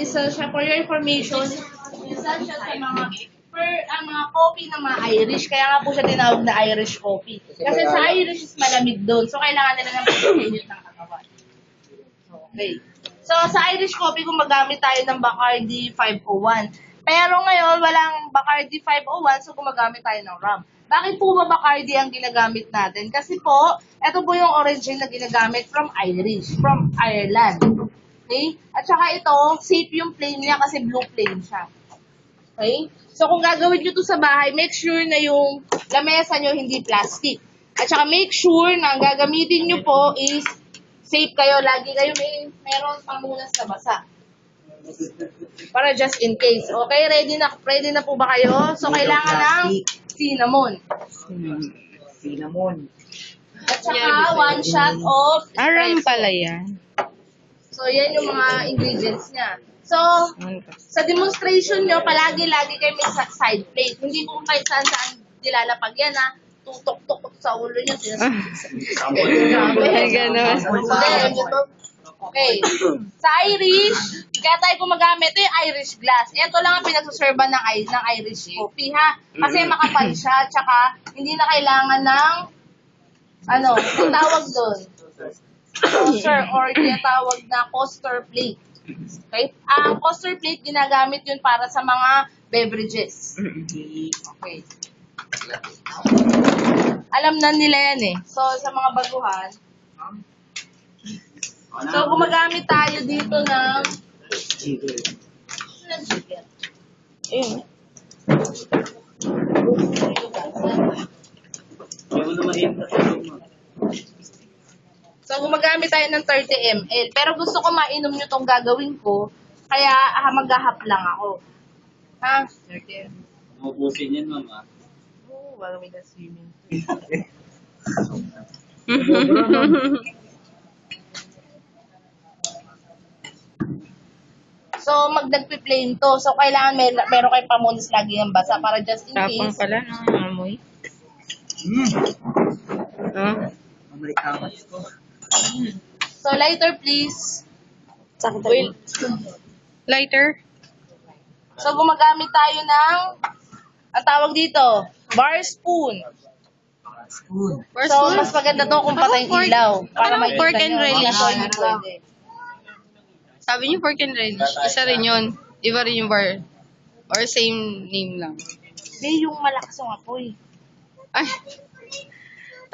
Isa siya for your information. Isa siya sa mga ang mga coffee ng mga Irish. Kaya nga po siya tinawag na Irish coffee. Kasi sa Irish is malamig doon. So, kailangan nila ng pagkainit ng katawan. Okay. So, sa Irish coffee, gumagamit tayo ng Bacardi 501. Pero ngayon, walang Bacardi 501, so gumagamit tayo ng rum. Bakit po ba Bacardi ang ginagamit natin? Kasi po, ito po yung origin na ginagamit from Ireland. Okay? At saka ito, safe yung flame niya kasi blue flame siya. Okay? So, kung gagawin nyo to sa bahay, make sure na yung lamesa nyo hindi plastic. At saka make sure na ang gagamitin nyo po is safe kayo. Lagi kayo meron pamunas na basa. Para just in case. Okay, ready na po ba kayo? So, kailangan ng cinnamon. Cinnamon. At saka, 1 shot of Aram espresso. pala yan. So, yan yung mga ingredients niya. So, sa demonstration nyo, palagi-lagi kayo may side plate. Hindi kung kahit saan-saan nilalapag yan, ha? Tutok-tok sa ulo nyo. Ay, gano'n. Okay. Sa Irish, kaya tayo gumagamit, ito yung Irish glass. Ito lang ang pinagsaserban ng Irish coffee, ha? Kasi makapal siya, tsaka hindi na kailangan ng, ang tawag doon? Coaster or tinatawag na coaster plate. Okay? Ang coaster plate, ginagamit yun para sa mga beverages. Okay. Alam na nila yan eh. So, sa mga baguhan, so, gumagamit tayo dito ng jigger. Ayun. So, gumagamit tayo ng 30 ml. Pero gusto ko mainom nyo tong gagawin ko, kaya maghahap lang ako. Ha? 30 ml. Mabusin yan, mama. Oo, wala may swimming. So, magdagpi-plain to. So, kailangan meron kayong pamunis lagi ng basa para just in Tapang case. pala ng amoy. So, lighter please. Wait. Lighter? So, gumagamit tayo ng, ang tawag dito, bar spoon. So, mas maganda to kung patay ilaw. Para Parang pork and relish. Pwede. Sabi niyo pork and relish. Isa rin yun. Iba rin yung bar. Or same name lang. Hindi, yung malakas yung apoy. Ay.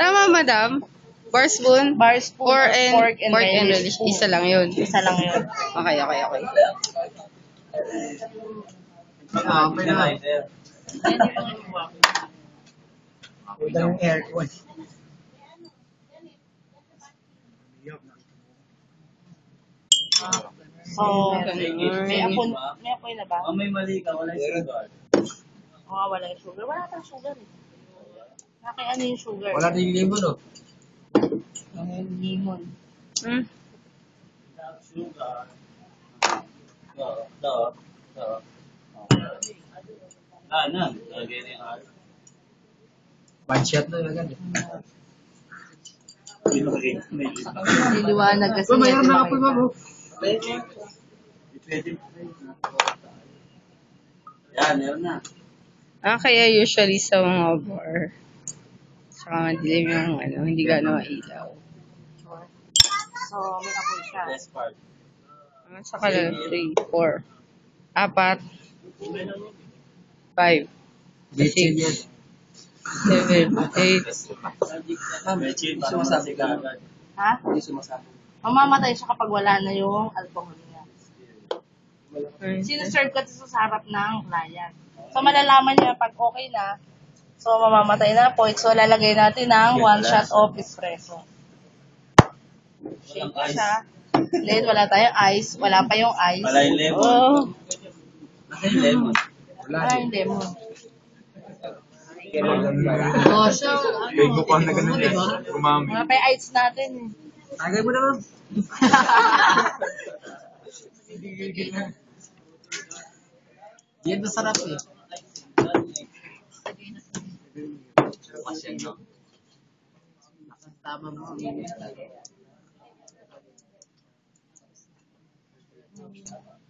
Tama, madam. Bar spoon. Bar spoon Pork or and relish. Isa lang yun. Isa lang yun. Okay. Okay na. Ito yung aircon. So, may apoy na ba? May mali ka, wala yung sugar. Oo, wala yung sugar. Wala tayong sugar eh. Ano yung sugar? Wala din limon, no? Ang limon. Sugar. Lagay na yung art. One shot na agad. Niliwanag kasi. Mayroon na ako, ma'am. Pwede. Yan, meron na. Kaya usually sa mga bar, saka madilim yung hindi gano'n ilaw. So, may apoy siya. Best part. Saka lang 3, 4, 4, 5, 6, 7, 8. May chill, sumasabi ka agad. Ha? Hindi sumasabi. Mamamatay siya kapag wala na yung alcohol niya. Sinuserve ka sa harap ng client. So, malalaman niya pag okay na. So, mamamatay na po. So, lalagay natin ng 1 shot of espresso. Shake ko siya. Then, wala tayong ice. Wala pa yung ice. Wala yung lemon. Oh. Wala yung lemon. Wala yung lemon. So, Facebook ko na ganun yan. Umami. Wala pa yung ice natin eh. Tagay mo na, ma'am. Yan masarap eh. Tama mo. Lemon.